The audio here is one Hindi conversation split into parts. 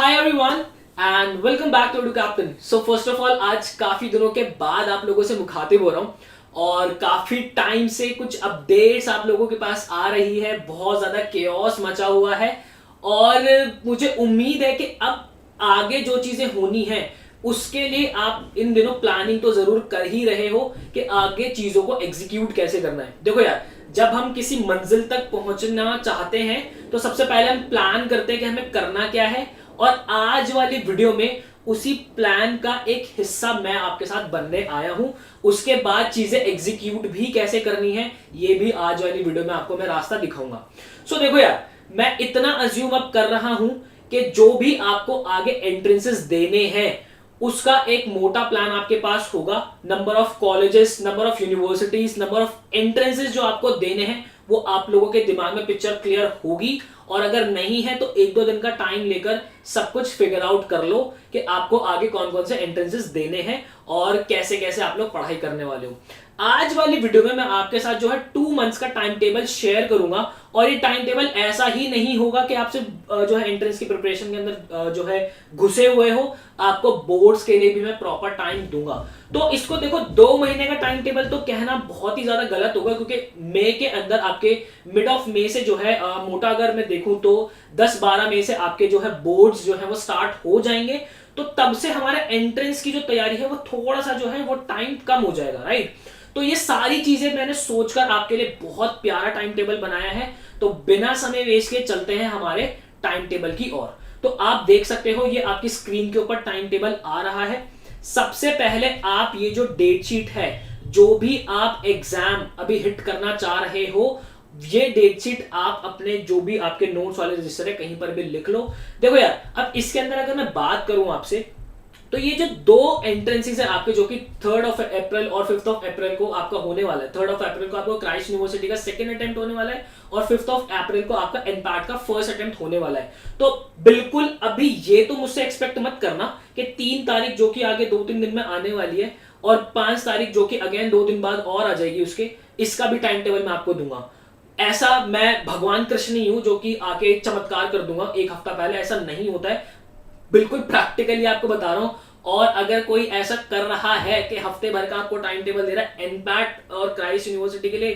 Hi everyone and welcome back to captain. So first of all आज काफी दिनों के बाद आप लोगों से मुखातिब हो रहा हूँ और काफी टाइम से कुछ अपडेट्स आप लोगों के पास आ रही है। बहुत ज्यादा केओस मचा हुआ है और मुझे उम्मीद है कि अब आगे जो चीजें होनी है उसके लिए आप इन दिनों प्लानिंग तो जरूर कर ही रहे हो कि आगे चीजों को एग्जीक्यूट कैसे करना है। देखो यार, जब हम किसी मंजिल तक पहुंचना चाहते हैं तो सबसे पहले हम प्लान करते हैं कि हमें करना क्या है, और आज वाली वीडियो में उसी प्लान का एक हिस्सा मैं आपके साथ बनने आया हूं। उसके बाद चीजें एग्जीक्यूट भी कैसे करनी है ये भी आज वाली वीडियो में आपको मैं रास्ता दिखाऊंगा। सो देखो यार, मैं इतना अज्यूम अब कर रहा हूं कि जो भी आपको आगे एंट्रेंसेस देने हैं उसका एक मोटा प्लान आपके पास होगा। Number of colleges, number of universities, number of entrances जो आपको देने हैं वो आप लोगों के दिमाग में पिक्चर क्लियर होगी। और अगर नहीं है तो एक दो दिन का टाइम लेकर सब कुछ फिगर आउट कर लो कि आपको आगे कौन कौन से एंट्रेंसेस देने हैं और कैसे कैसे आप लोग पढ़ाई करने वाले हो। आज वाली वीडियो में मैं आपके साथ जो है 2 मंथ्स का टाइम टेबल शेयर करूंगा, और ये टाइम टेबल ऐसा ही नहीं होगा कि आपसे जो है एंट्रेंस की प्रिपरेशन के अंदर जो है घुसे हुए हो। आपको बोर्ड्स के लिए भी मैं प्रॉपर टाइम दूंगा। तो इसको देखो, 2 महीने का टाइम टेबल तो कहना बहुत ही ज्यादा गलत होगा, क्योंकि मई के अंदर आपके मिड ऑफ मई से जो है मोटा अगर मैं देखूं तो 10-12 मई से आपके जो है बोर्ड्स जो है वो स्टार्ट हो जाएंगे। तो तब से हमारे एंट्रेंस की जो तैयारी है वो थोड़ा सा जो है वो टाइम कम हो जाएगा, राइट। तो ये सारी चीजें मैंने सोचकर आपके लिए बहुत प्यारा टाइम टेबल बनाया है। तो बिना समय वेस्ट किए चलते हैं हमारे टाइम टेबल की ओर। तो आप देख सकते हो ये आपकी स्क्रीन के ऊपर टाइम टेबल आ रहा है। सबसे पहले आप ये जो डेट शीट है, जो भी आप एग्जाम अभी हिट करना चाह रहे हो, ये डेट शीट आप अपने जो भी आपके नोट्स वाले रजिस्टर है कहीं पर भी लिख लो। देखो यार, अब इसके अंदर अगर मैं बात करूं आपसे, तो ये जो 2 एंट्रेंसेस है आपके, जो कि 3rd ऑफ अप्रैल और 5th ऑफ अप्रैल को आपका होने वाला है। 3rd ऑफ अप्रैल को आपको क्राइस्ट यूनिवर्सिटी का सेकंड अटेम्प्ट होने वाला है और 5th ऑफ अप्रैल को आपका एनपैट का फर्स्ट अटेम्प्ट होने वाला है। तो बिल्कुल अभी ये तो मुझसे एक्सपेक्ट मत करना कि 3 तारीख जो कि आगे 2-3 दिन में आने वाली है और 5 तारीख जो कि अगेन 2 दिन बाद और आ जाएगी उसके, इसका भी टाइम टेबल मैं आपको दूंगा। ऐसा मैं भगवान कृष्ण नहीं हूं जो कि आके चमत्कार कर दूंगा एक हफ्ता पहले, ऐसा नहीं होता है। बिल्कुल प्रैक्टिकली आपको बता रहा हूं। और अगर कोई ऐसा कर रहा है कि हफ्ते भर का आपको टाइम टेबल दे रहा है एनपैट और क्राइस्ट यूनिवर्सिटी के लिए,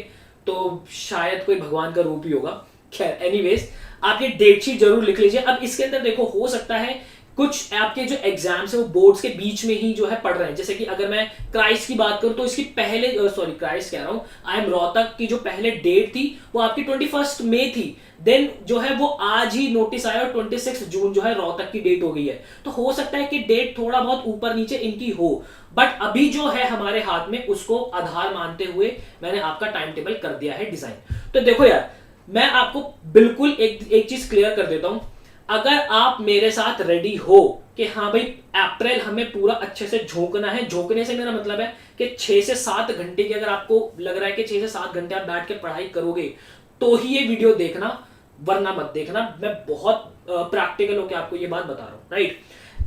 तो शायद कोई भगवान का रूप ही होगा। खैर एनीवेज, आप ये डेट शीट जरूर लिख लीजिए। अब इसके अंदर देखो, हो सकता है कुछ आपके जो एग्जाम्स है वो बोर्ड्स के बीच में ही जो है पढ़ रहे हैं। जैसे कि अगर मैं क्राइस्ट की बात करूं तो इसकी पहले क्राइस्ट कह रहा हूं, IIM रोहतक की जो पहले डेट थी वो आपकी 21 मई थी। देन जो है वो आज ही नोटिस आया और 26 जून जो है रोहतक की डेट हो गई है। तो हो सकता है कि डेट थोड़ा बहुत ऊपर नीचे इनकी हो, बट अभी जो है हमारे हाथ में उसको आधार मानते हुए मैंने आपका टाइम टेबल कर दिया है डिजाइन। तो देखो यार, मैं आपको बिल्कुल एक चीज क्लियर कर देता हूं। अगर आप मेरे साथ रेडी हो कि हाँ भाई अप्रैल हमें पूरा अच्छे से झोंकना है, झोंकने से मेरा मतलब है कि 6 से 7 घंटे की, अगर आपको लग रहा है कि 6 से 7 घंटे आप बैठ के पढ़ाई करोगे तो ही ये वीडियो देखना, वरना मत देखना। मैं बहुत प्रैक्टिकल होकर आपको ये बात बता रहा हूं, राइट।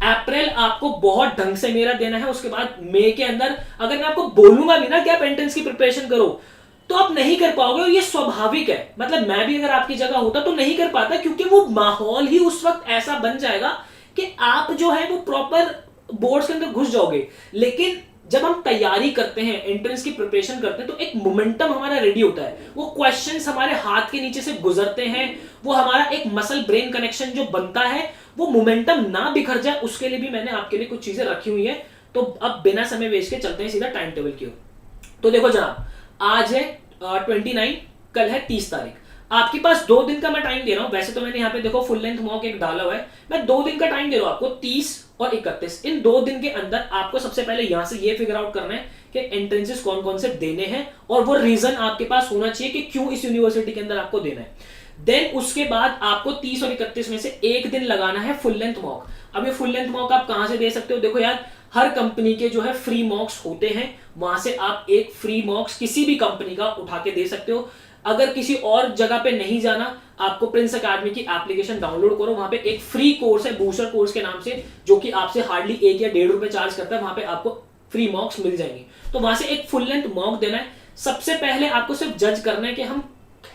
अप्रैल आपको बहुत ढंग से मेरा देना है। उसके बाद मई के अंदर अगर मैं आपको बोलूंगा भी ना कि आप एंट्रेंस की प्रिपरेशन करो, तो आप नहीं कर पाओगे, और ये स्वाभाविक है। मतलब मैं भी अगर आपकी जगह होता तो नहीं कर पाता, क्योंकि वो माहौल ही उस वक्त ऐसा बन जाएगा कि आप जो है वो प्रॉपर बोर्ड्स के अंदर घुस जाओगे। लेकिन जब हम तैयारी करते हैं, एंट्रेंस की प्रिपरेशन करते हैं, तो एक मोमेंटम हमारा रेडी होता है। वो क्वेश्चंस हमारे हाथ के नीचे से गुजरते हैं, वो हमारा एक मसल ब्रेन कनेक्शन जो बनता है, वो मोमेंटम ना बिखर जाए, उसके लिए भी मैंने आपके लिए कुछ चीजें रखी हुई है। तो अब बिना समय वेस्ट के चलते हैं सीधा टाइम टेबल की ओर। तो देखो जनाब, आज है 29, कल है 30 तारीख। आपके पास 2 दिन का मैं टाइम दे रहा हूं। वैसे तो मैंने यहाँ पे देखो फुल लेंथ मॉक एक डाला हुआ है। मैं 2 दिन का टाइम दे रहा हूं आपको, 30 और 31। इन 2 दिन के अंदर आपको सबसे पहले यहां से ये फिगर आउट करना है कि एंट्रेंसेस कौन कौन से देने हैं, और वो रीजन आपके पास होना चाहिए कि क्यों इस यूनिवर्सिटी के अंदर आपको देना है। देन उसके बाद आपको 30 और 31 में से एक दिन लगाना है फुल लेंथ मॉक। अब ये फुल लेंथ मॉक आप कहां से दे सकते हो? देखो यार, हर कंपनी के जो है फ्री मॉक्स होते हैं, वहां से आप एक फ्री मॉक्स किसी भी कंपनी का उठा के दे सकते हो। अगर किसी और जगह पे नहीं जाना, आपको प्रिंस एकेडमी की एप्लीकेशन डाउनलोड करो। वहां पे एक फ्री कोर्स है बूस्टर कोर्स के नाम से, जो कि आपसे हार्डली 1 या 1.5 रुपए चार्ज करता है। वहां पे आपको फ्री मॉक्स मिल जाएंगे। तो वहां से एक फुल लेंथ मॉक देना है। सबसे पहले आपको सिर्फ जज करना है कि हम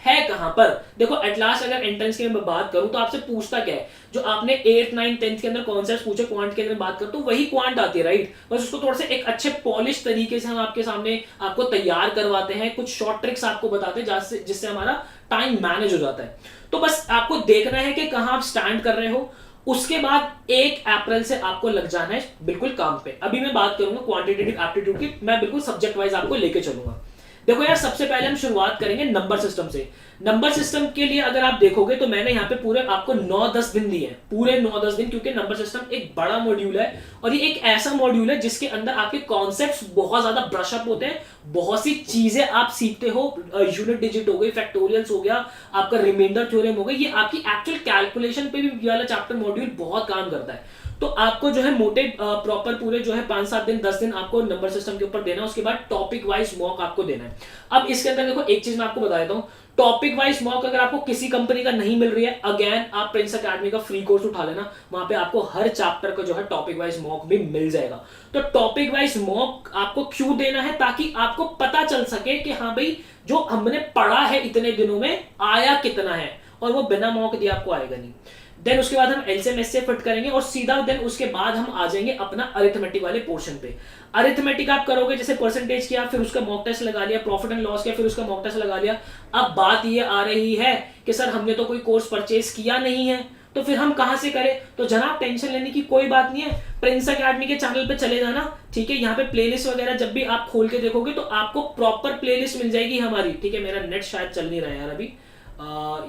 है कहां पर। देखो एट लास्ट अगर एंट्रेंस की मैं बात करूं तो आपसे पूछता क्या है, जो आपने 8th 9th 10th के अंदर कॉन्सेप्ट पूछे क्वांट के अंदर बात कर तो वही क्वांट आती है, राइट। बस उसको थोड़ा सा एक अच्छे पॉलिश तरीके से हम आपके सामने आपको तैयार करवाते हैं, कुछ शॉर्ट ट्रिक्स आपको बताते हैं जिससे हमारा टाइम मैनेज हो जाता है। तो बस आपको देखना है कि कहां आप स्टैंड कर रहे हो, उसके बाद 1 अप्रैल से आपको लग जाना है बिल्कुल काम पे। अभी मैं बात करूंगा क्वांटिटेटिव एप्टीट्यूड की, मैं बिल्कुल सब्जेक्ट वाइज आपको लेके चलूंगा। देखो यार, सबसे पहले हम शुरुआत करेंगे नंबर सिस्टम से। नंबर सिस्टम के लिए अगर आप देखोगे तो मैंने यहाँ पे पूरे आपको 9-10 दिन दिए हैं, पूरे 9-10 दिन, क्योंकि नंबर सिस्टम एक बड़ा मॉड्यूल है और ये एक ऐसा मॉड्यूल है जिसके अंदर आपके कॉन्सेप्ट्स बहुत ज्यादा ब्रश अप होते हैं, बहुत सी चीजें आप सीखते हो। यूनिट डिजिट हो गई, फैक्टोरियल्स हो गया, आपका रिमाइंडर थ्योरम हो गई, ये आपकी एक्चुअल कैलकुलेशन पे भी वाला चैप्टर मॉड्यूल बहुत काम करता है। तो आपको जो है मोटे प्रॉपर पूरे जो है 5-7 दिन 10 दिन आपको नंबर सिस्टम के ऊपर देना है, उसके बाद टॉपिक वाइज मॉक आपको देना है। अब इसके अंदर देखो एक चीज मैं आपको बता देता हूं, टॉपिक वाइज मॉक अगर आपको किसी कंपनी का नहीं मिल रही है, अगेन आप प्रिंस अकेडमी का फ्री कोर्स उठा लेना, वहां पे आपको हर चैप्टर का जो है टॉपिक वाइज मॉक भी मिल जाएगा। तो टॉपिक वाइज मॉक आपको क्यों देना है, ताकि आपको पता चल सके कि हाँ भाई जो हमने पढ़ा है इतने दिनों में आया कितना है, और वो बिना मॉक दिए आपको आएगा नहीं। देन उसके बाद हम एलसीएम से फिट करेंगे और सीधा देन उसके बाद हम आ जाएंगे अपना अरिथमेटिक वाले पोर्शन पे। अरिथमेटिक आप करोगे जैसे परसेंटेज किया, फिर उसका मॉक टेस्ट लगा लिया, प्रॉफिट एंड लॉस किया, फिर उसका मॉक टेस्ट लगा लिया। अब बात ये आ रही है कि सर हमने तो कोई कोर्स परचेज किया नहीं है, तो फिर हम कहां से करें। तो जनाब टेंशन लेने की कोई बात नहीं है, प्रिंस अकेडमी के चैनल पे चले जाना, ठीक है। यहाँ पे प्लेलिस्ट वगैरह जब भी आप खोल के देखोगे तो आपको प्रॉपर प्लेलिस्ट मिल जाएगी हमारी, ठीक है। मेरा नेट शायद चल नहीं रहा है यार अभी,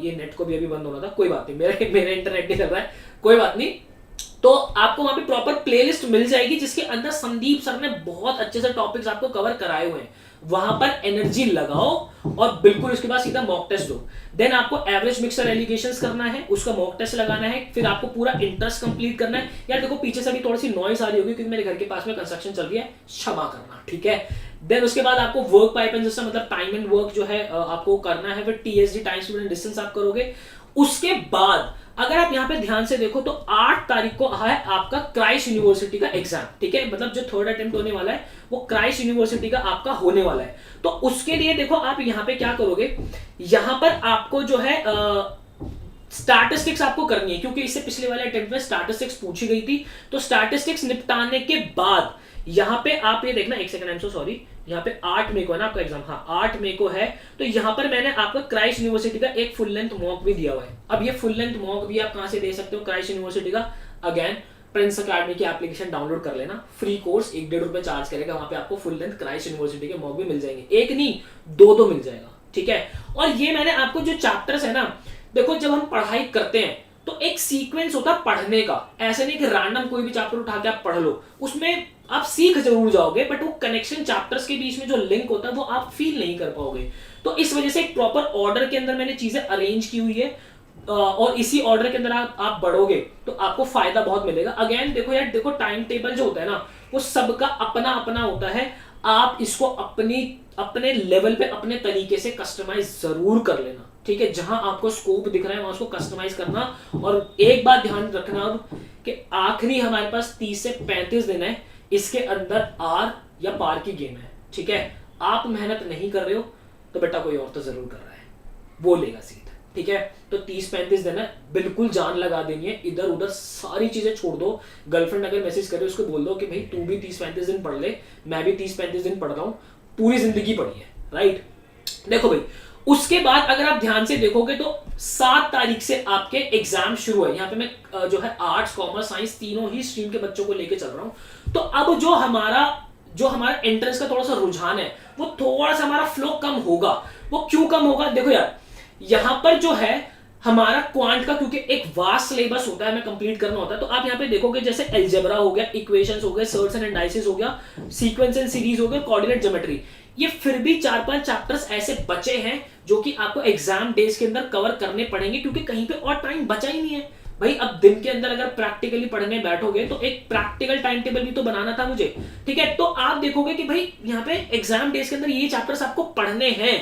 ये नेट को भी अभी बंद होना था, कोई बात नहीं, मेरा इंटरनेट नहीं चल रहा है, कोई बात नहीं। तो आपको वहां पे प्रॉपर प्लेलिस्ट मिल जाएगी जिसके अंदर संदीप सर ने बहुत अच्छे से टॉपिक्स आपको कवर कराए हुए हैं। वहां पर एनर्जी लगाओ और बिल्कुल उसके बाद सीधा मॉक टेस्ट दो। देन आपको एवरेज मिक्सर एलिगेशंस करना है, उसका मॉक टेस्ट लगाना है, फिर आपको पूरा इंटरेस्ट कंप्लीट करना है। यार देखो पीछे से भी थोड़ी सी नॉइस आ रही होगी क्योंकि मेरे घर के पास में कंस्ट्रक्शन चल रही है, क्षमा करना, ठीक है। देन उसके बाद आपको वर्क पाइप एंड सिस्टम मतलब टाइम एंड वर्क जो है आपको करना है, फिर TSD time speed and distance आप करोगे। उसके बाद अगर आप यहां पे ध्यान से देखो तो 8 तारीख को है आपका क्राइस्ट यूनिवर्सिटी का एग्जाम, ठीक है। मतलब जो थर्ड अटेम्प्ट होने वाला है वो क्राइस्ट यूनिवर्सिटी का आपका होने वाला है। तो उसके लिए देखो आप यहां पे क्या करोगे, यहां पर आपको जो है स्टैटिस्टिक्स आपको करनी है, क्योंकि इससे पिछले वाले अटेम्प्ट में स्टैटिस्टिक्स पूछी गई थी। तो स्टैटिस्टिक्स निपटाने के बाद यहां पे आप ये देखना, एक second, I am so sorry, यहाँ पे 8 मई को है ना आपका एग्जाम, हाँ 8 मई को है। तो यहाँ पर मैंने आपका क्राइस्ट यूनिवर्सिटी का एक फुल लेंथ मॉक भी दिया हुआ है। अब ये फुल लेंथ मॉक भी आप कहां से दे सकते हो, क्राइस्ट यूनिवर्सिटी का, अगेन प्रिंस अकेडमी की एप्लीकेशन डाउनलोड कर लेना, फ्री कोर्स 1-1.5 रुपए चार्ज करेगा, वहां पे आपको फुल लेंथ क्राइस्ट यूनिवर्सिटी के मॉक भी मिल जाएंगे, एक नहीं 2 मिल जाएगा, ठीक है। और ये मैंने आपको जो चैप्टर्स है ना, देखो जब हम पढ़ाई करते हैं तो एक सीक्वेंस होता है पढ़ने का, ऐसे नहीं कि रैंडम कोई भी चैप्टर उठा के आप पढ़ लो, उसमें आप सीख जरूर जाओगे बट वो कनेक्शन चैप्टर्स के बीच में जो लिंक होता है वो आप फील नहीं कर पाओगे। तो इस वजह से एक प्रॉपर ऑर्डर के अंदर मैंने चीजें अरेंज की हुई है और इसी ऑर्डर के अंदर आप बढ़ोगे तो आपको फायदा बहुत मिलेगा। अगेन देखो यार, देखो टाइम टेबल जो होता है ना वो सबका अपना अपना होता है, आप इसको अपने लेवल पे अपने तरीके से कस्टमाइज जरूर कर लेना, ठीक है। जहां आपको स्कोप दिख रहा है वहां उसको कस्टमाइज करना। और एक बात ध्यान रखना कि आखिरी हमारे पास 30 से 35 दिन है, इसके अंदर आर या पार की गेम है, ठीक है। आप मेहनत नहीं कर रहे हो तो बेटा कोई और तो जरूर कर रहा है, वो लेगा सीट, ठीक है। तो 30-35 दिन है, बिल्कुल जान लगा देनी है, इधर उधर सारी चीजें छोड़ दो। गर्लफ्रेंड अगर मैसेज करे उसको बोल दो कि भाई तू भी 30-35 दिन पढ़ ले, मैं भी 30-35 दिन पढ़ रहा हूं, पूरी जिंदगी पढ़ी है, राइट। देखो भाई उसके बाद अगर आप ध्यान से देखोगे तो 7 तारीख से आपके एग्जाम शुरू है। यहाँ पे मैं जो है आर्ट्स कॉमर्स साइंस तीनों ही स्ट्रीम के बच्चों को लेके चल रहा हूं। तो अब जो हमारा एंट्रेंस का थोड़ा सा रुझान है वो थोड़ा सा हमारा फ्लो कम होगा। वो क्यों कम होगा, देखो यार यहां पर जो है हमारा क्वांट का, क्योंकि एक वास्ट सिलेबस होता है हमें कंप्लीट करना होता है। तो आप यहाँ पे देखोगे जैसे एल्जेब्रा हो गया, इक्वेशंस हो गए, सर्ट्स एंड इंडाइसेस हो गया, सीक्वेंस एंड सीरीज हो गया, कोऑर्डिनेट ज्योमेट्री, ये फिर भी 4-5 चैप्टर्स ऐसे बचे हैं जो कि आपको एग्जाम डेज के अंदर कवर करने पड़ेंगे, क्योंकि कहीं पे और टाइम बचा ही नहीं है भाई। अब दिन के अंदर अगर प्रैक्टिकली पढ़ने बैठोगे तो एक प्रैक्टिकल टाइम टेबल भी तो बनाना था मुझे, ठीक है। तो आप देखोगे कि भाई यहाँ पे एग्जाम डेज के अंदर ये चैप्टर्स आपको पढ़ने हैं।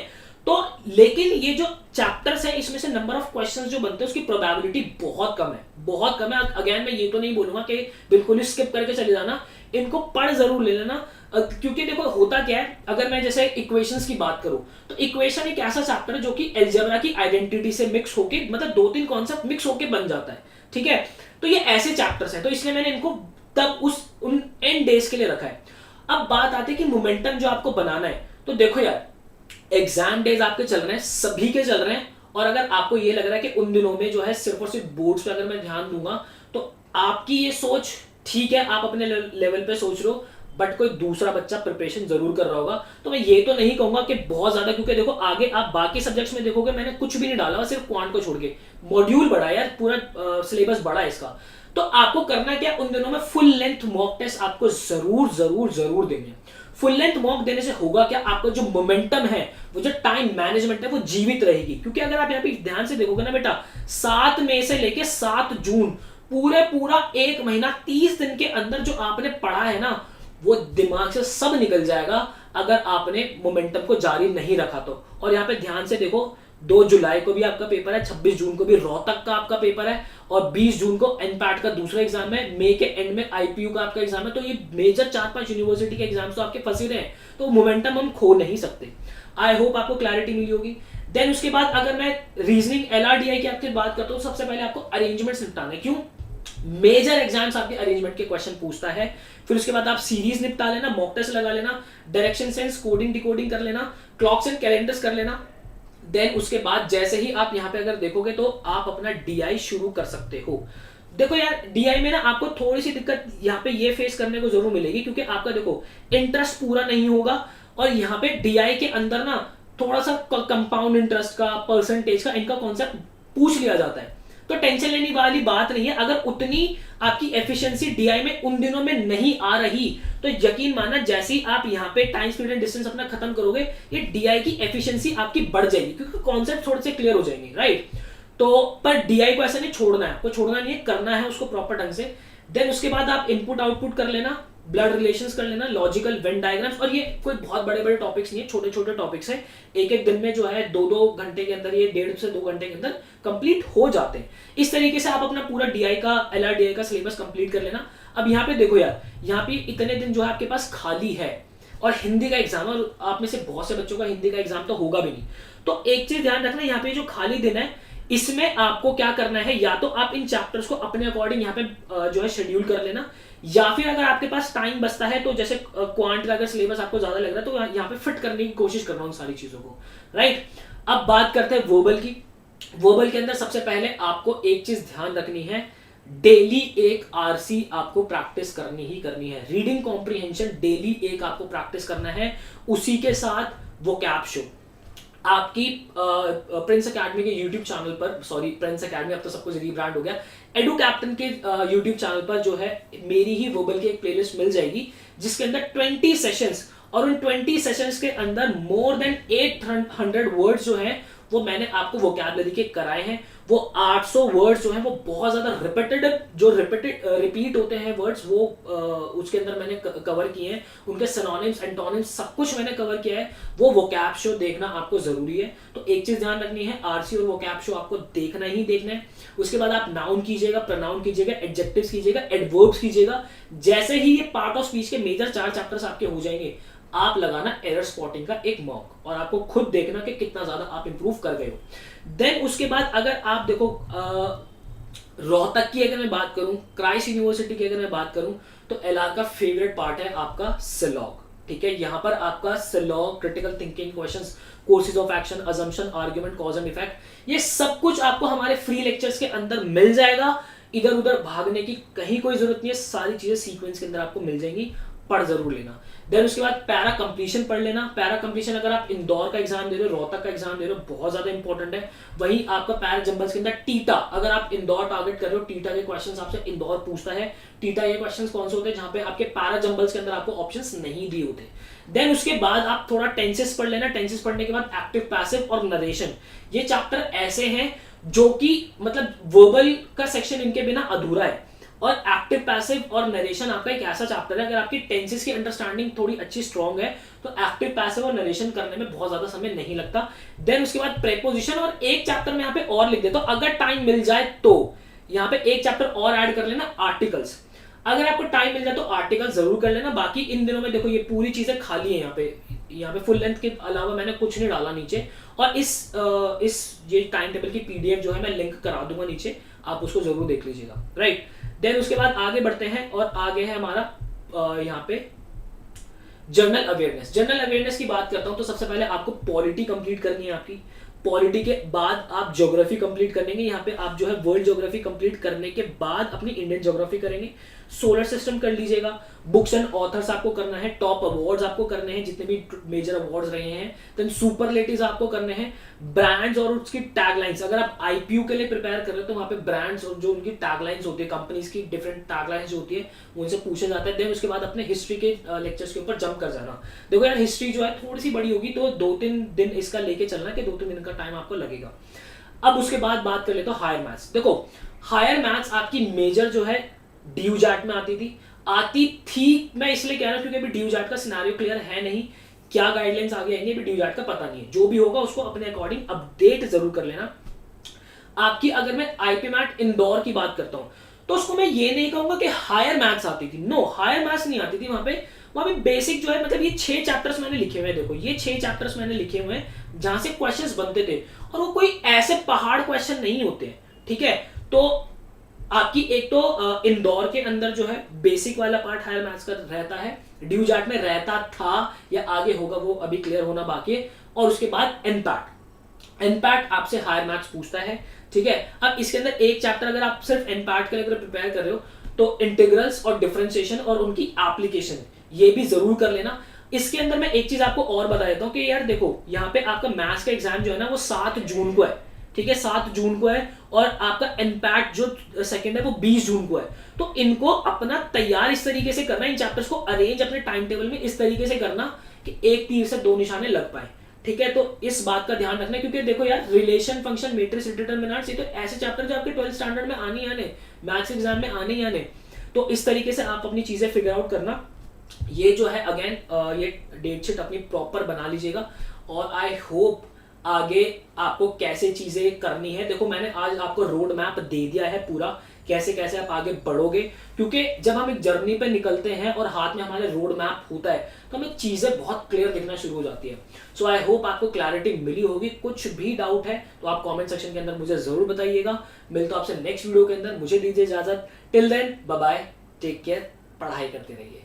तो लेकिन ये जो चैप्टर्स है इसमें से नंबर ऑफ क्वेश्चंस जो बनते हैं उसकी प्रोबेबिलिटी बहुत कम है, बहुत कम है। अगेन मैं ये तो नहीं बोलूंगा कि बिल्कुल ही स्किप करके चले जाना, इनको पढ़ जरूर ले लेना। क्योंकि देखो होता क्या है, अगर मैं जैसे इक्वेशंस की बात करूं तो इक्वेशन एक ऐसा चैप्टर है जो कि अलजेब्रा की आइडेंटिटी से मिक्स होके, मतलब 2-3 कॉन्सेप्ट मिक्स होके बन जाता है, ठीक है। तो ये ऐसे चैप्टर्स हैं, तो इसलिए मैंने इनको तब उन एंड डेज के लिए रखा है। अब बात आती है कि मोमेंटम जो आपको बनाना है, तो देखो यार, एग्जाम डेज आपके चल रहे हैं, सभी के चल रहे हैं, और अगर आपको ये लग रहा है कि उन दिनों में जो है सिर्फ और सिर्फ बोर्ड्स पे अगर मैं ध्यान दूंगा, तो आपकी ये सोच ठीक है, आप अपने लेवल पे सोच रहे हो, बट कोई दूसरा बच्चा प्रिपरेशन जरूर कर रहा होगा। तो मैं ये तो नहीं कहूंगा कि बहुत ज्यादा, क्योंकि देखो आगे आप बाकी सब्जेक्ट्स में देखोगे मैंने कुछ भी नहीं डाला, सिर्फ क्वांट को छोड़ के। मॉड्यूल बड़ा है यार, पूरा सिलेबस बड़ा है इसका। तो आपको करना क्या, उन दिनों में फुल लेंथ मॉक टेस्ट आपको जरूर जरूर जरूर देंगे। फुल लेंथ मॉक देने से होगा क्या, आपका जो मोमेंटम है, वो जो टाइम मैनेजमेंट है, वो जीवित रहेगी। क्योंकि अगर आप यहाँ पे ध्यान से देखोगे ना बेटा, 7 मई से लेके 7 जून पूरा 1 महीना 30 दिन के अंदर जो आपने पढ़ा है ना, वो दिमाग से सब निकल जाएगा अगर आपने मोमेंटम को जारी नहीं रखा तो। और यहाँ पे ध्यान से देखो, 2 जुलाई को भी आपका पेपर है, 26 जून को भी रोहतक का आपका पेपर है, और 20 जून को एनपैट का दूसरा एग्जाम है, मई के एंड में आईपीयू का आपका एग्जाम है। तो ये मेजर 4-5 यूनिवर्सिटी के एग्जाम्स तो आपके फंसे रहे हैं, तो मोमेंटम हम खो नहीं सकते। आई होप आपको क्लैरिटी मिली होगी। देन उसके बाद अगर मैं रीजनिंग एलआरडीआई की आपकी बात करता हूँ, सबसे पहले आपको अरेंजमेंट्स निपटाने। क्यों? मेजर एग्जाम्स आपके अरेंजमेंट के क्वेश्चन पूछता है। फिर उसके बाद आप सीरीज निपटा लेना, मॉक टेस्ट लगा लेना, डायरेक्शन सेंस कोडिंग डिकोडिंग कर लेना, क्लॉक्स एंड कैलेंडर्स कर लेना। देन उसके बाद जैसे ही आप यहाँ पे अगर देखोगे तो आप अपना डीआई शुरू कर सकते हो। देखो यार, डीआई में ना आपको थोड़ी सी दिक्कत यहाँ पे ये फेस करने को जरूर मिलेगी, क्योंकि आपका देखो इंटरेस्ट पूरा नहीं होगा, और यहाँ पे डीआई के अंदर ना थोड़ा सा कंपाउंड इंटरेस्ट का, परसेंटेज का, इनका कॉन्सेप्ट पूछ लिया जाता है। तो टेंशन लेने वाली बात नहीं है। अगर उतनी आपकी एफिशिएंसी डीआई में उन दिनों में नहीं आ रही, तो यकीन मानना जैसे ही आप यहाँ पे टाइम स्पीड एंड डिस्टेंस अपना खत्म करोगे, ये डीआई की एफिशिएंसी आपकी बढ़ जाएगी, क्योंकि कॉन्सेप्ट थोड़े से क्लियर हो जाएंगे, राइट। तो पर डीआई को ऐसा नहीं छोड़ना है, आपको छोड़ना नहीं है, करना है उसको प्रॉपर ढंग से। देन उसके बाद आप इनपुट आउटपुट कर लेना, ब्लड रिलेशंस कर लेना, लॉजिकल वेन डायग्राम्स, और ये कोई बहुत बड़े बड़े टॉपिक्स नहीं है, छोटे छोटे टॉपिक्स हैं। एक दिन में जो है 2-2 घंटे के अंदर, ये 1.5 से 2 घंटे के अंदर कंप्लीट हो जाते हैं। इस तरीके से आप अपना पूरा डीआई का, एलआरडीआई का सिलेबस कंप्लीट कर लेना। अब यहाँ पे देखो यार, यहाँ पे इतने दिन जो है आपके पास खाली है, और हिंदी का एग्जाम, और आप में से बहुत से बच्चों का हिंदी का एग्जाम तो होगा भी नहीं। तो एक चीज ध्यान रखना, यहाँ पे जो खाली दिन है, इसमें आपको क्या करना है, या तो आप इन चैप्टर्स को अपने अकॉर्डिंग यहाँ पे जो है शेड्यूल कर लेना, या फिर अगर आपके पास टाइम बचता है तो जैसे क्वांट का अगर सिलेबस आपको ज्यादा लग रहा है तो यहाँ पे फिट करने की कोशिश करना उन सारी चीजों को, राइट। अब बात करते हैं वर्बल की। वर्बल के अंदर सबसे पहले आपको एक चीज ध्यान रखनी है, डेली एक आरसी आपको प्रैक्टिस करनी ही करनी है। रीडिंग कॉम्प्रिहेंशन डेली एक आपको प्रैक्टिस करना है, उसी के साथ वोकैब शो। आपकी प्रिंस एकेडमी के यूट्यूब चैनल पर, सॉरी प्रिंस एकेडमी अब तो सब कुछ रीब्रांड हो गया, एडू कैप्टन के यूट्यूब चैनल पर जो है मेरी ही वर्बल की एक प्लेलिस्ट मिल जाएगी, जिसके अंदर 20 सेशंस, और उन 20 सेशंस के अंदर मोर देन 800 वर्ड्स जो हैं वो मैंने आपको वोकैबुलरी के कराए हैं। वो 800 वर्ड्स जो हैं वो बहुत ज्यादा रिपीट होते हैं वर्ड्स, वो उसके अंदर मैंने कवर किए हैं। उनके सिनोनिम्स, एंटोनिम्स, सब कुछ मैंने कवर किया है। वो वोकैब शो देखना आपको जरूरी है। तो एक चीज ध्यान रखनी है, आरसी और वोकैब शो आपको देखना ही देखना है। उसके बाद आप नाउन कीजिएगा, प्रोनाउन कीजिएगा, एडजेक्टिव्स कीजिएगा, एडवर्ब्स कीजिएगा। जैसे ही ये पार्ट ऑफ स्पीच के मेजर 4 चैप्टर्स आपके हो जाएंगे, आप लगाना एरर स्पॉटिंग का एक मॉक, और आपको खुद देखना कि कितना ज्यादा आप इंप्रूव कर गए हो। देन उसके बाद अगर आप देखो, रोहतक की अगर मैं बात करूं, क्राइस्ट यूनिवर्सिटी की अगर मैं बात करूं, तो एलआर का फेवरेट पार्ट है आपका सिलॉग, ठीक है। यहां पर आपका सिलॉग, critical thinking questions, courses of action, assumption, argument, cause and effect, ये सब कुछ आपको हमारे फ्री लेक्चर्स के अंदर मिल जाएगा। इधर उधर भागने की कहीं कोई जरूरत नहीं है, सारी चीजें सीक्वेंस के अंदर आपको मिल जाएंगी, पढ़ जरूर लेना। देन उसके बाद पैरा कंप्लीशन पढ़ लेना। पैरा कंप्लीशन अगर आप इंदौर का एग्जाम दे रहे हो, रोहतक का एग्जाम दे रहे हो, बहुत ज्यादा इंपॉर्टेंट है। वहीं आपका पैरा जंबल्स के अंदर टीटा, अगर आप इंदौर टारगेट कर रहे हो, टीटा के क्वेश्चंस आपसे इंदौर पूछता है। टीटा ये क्वेश्चंस कौन से होते हैं जहां पे आपके पैरा जंबल्स के अंदर आपको ऑप्शंस नहीं दिए होते। देन उसके बाद आप थोड़ा टेंसेस पढ़ लेना। टेंसेस पढ़ने के बाद एक्टिव, पैसिव और नरेशन, ये चैप्टर ऐसे हैं जो कि मतलब वर्बल का सेक्शन इनके बिना अधूरा है। और एक्टिव, पैसिव और नरेशन आपका एक ऐसा चैप्टर है, अगर आपकी टेंसेस की अंडरस्टैंडिंग थोड़ी अच्छी स्ट्रांग है तो एक्टिव, पैसिव और नरेशन करने में बहुत ज्यादा समय नहीं लगता। देन उसके बाद प्रेपोजिशन, और एक चैप्टर में यहाँ पे और लिख देता हूं, अगर टाइम मिल जाए तो यहाँ पे एक चैप्टर और ऐड कर लेना, आर्टिकल्स। अगर आपको टाइम मिल जाए तो आर्टिकल जरूर कर लेना। बाकी इन दिनों में देखो ये पूरी चीजें खाली है, यहाँ पे फुल लेंथ के अलावा मैंने कुछ नहीं डाला नीचे। और इस ये टाइम टेबल की पीडीएफ जो है मैं लिंक करा दूंगा नीचे, आप उसको जरूर देख लीजिएगा, राइट। देन उसके बाद आगे बढ़ते हैं और आगे है हमारा यहाँ पे जर्नल अवेयरनेस। जर्नल अवेयरनेस की बात करता हूं तो सबसे पहले आपको पॉलिटी कंप्लीट करनी है आपकी। पॉलिटी के बाद आप ज्योग्राफी कंप्लीट करेंगे, यहाँ पे आप जो है वर्ल्ड ज्योग्राफी कंप्लीट करने के बाद अपनी इंडियन ज्योग्राफी करेंगे। सोलर सिस्टम कर लीजिएगा। बुक्स एंड ऑथर्स आपको करना है। टॉप अवार्ड्स आपको करने हैं जितने भी मेजर अवार्ड्स रहे हैं। देन सुपरलेटिव्स आपको करने हैं। ब्रांड्स और उसकी टैगलाइंस, अगर आप आईपीयू के लिए प्रिपेयर कर रहे हो तो वहां पे ब्रांड्स और जो उनकी टैगलाइंस होती है, कंपनीज की डिफरेंट टैगलाइंस जो होती है उनसे पूछा जाता है। देन उसके बाद अपने हिस्ट्री के लेक्चर्स के ऊपर जंप कर जाना। देखो यार हिस्ट्री जो है थोड़ी सी बड़ी होगी तो 2-3 दिन इसका लेके चलना कि 2-3 दिन का टाइम आपको लगेगा। अब उसके बाद बात कर लेते हो हायर मैथ्स। देखो हायर मैथ्स आपकी मेजर जो है ड्यू जैट में आती थी। मैं इसलिए कह रहा हूं क्योंकि अभी ड्यू जैट का सिनेरियो क्लियर है नहीं, क्या गाइडलाइंस आगे आएंगे अभी ड्यू जैट का पता नहीं है। जो भी होगा उसको अपने अकॉर्डिंग अपडेट जरूर कर लेना। आपकी अगर मैं आईपी मैट इंदौर की बात करता हूं तो उसको मैं ये नहीं कहूंगा कि हायर मैथ्स आती थी, नो हायर मैथ्स नहीं आती थी। वहां पे बेसिक जो है मतलब ये 6 चैप्टर्स मैंने लिखे हुए हैं। देखो ये 6 चैप्टर्स मैंने लिखे हुए हैं जहां से क्वेश्चंस बनते थे और वो कोई ऐसे पहाड़ क्वेश्चन नहीं होते हैं, ठीक है। तो आपकी एक तो इंदौर के अंदर जो है बेसिक वाला पार्ट हायर मैथ्स का रहता है, ड्यू जैट में रहता था या आगे होगा वो अभी क्लियर होना बाकी है। और उसके बाद एनपैट आपसे हायर मैथ्स पूछता है, ठीक है। अब इसके अंदर एक चैप्टर अगर आप सिर्फ एनपैट के लिए अगर प्रिपेयर कर रहे हो तो इंटीग्रल्स और डिफरेंशिएशन और उनकी एप्लीकेशन ये भी जरूर कर लेना। इसके अंदर मैं एक चीज आपको और बता देता हूं कि यार देखो यहाँ पे आपका मैथ्स का एग्जाम जो है ना वो 7 जून को है, ठीक है, 7 जून को है। और आपका इम्पैक्ट जो सेकंड है वो 20 जून को है। तो इनको अपना तैयार इस तरीके से करना, इन चैप्टर्स को अरेंज अपने टाइम टेबल में इस तरीके से करना कि एक तीर से 2 निशाने लग पाए, ठीक है। तो इस बात का ध्यान रखना क्योंकि देखो यार रिलेशन फंक्शन मैट्रिक्स डिटरमिनेंट्स ये तो ऐसे चैप्टर जो आपके 12th स्टैंडर्ड में आने ही आने, मैथ्स एग्जाम में आने ही आने। तो इस तरीके से आप अपनी चीजें फिगर आउट करना। ये जो है अगेन ये डेट शीट अपनी प्रॉपर बना लीजिएगा। और आई होप आगे आपको कैसे चीजें करनी है, देखो मैंने आज आपको रोड मैप दे दिया है पूरा, कैसे कैसे आप आगे बढ़ोगे। क्योंकि जब हम एक जर्नी पे निकलते हैं और हाथ में हमारे रोड मैप होता है तो हमें चीजें बहुत क्लियर दिखना शुरू हो जाती है। सो आई होप आपको क्लैरिटी मिली होगी। कुछ भी डाउट है तो आप कमेंट सेक्शन के अंदर मुझे जरूर बताइएगा। मिलता हूं आपसे नेक्स्ट वीडियो के अंदर, मुझे दीजिए इजाजत। Till then bye bye, take care, पढ़ाई करते रहिए।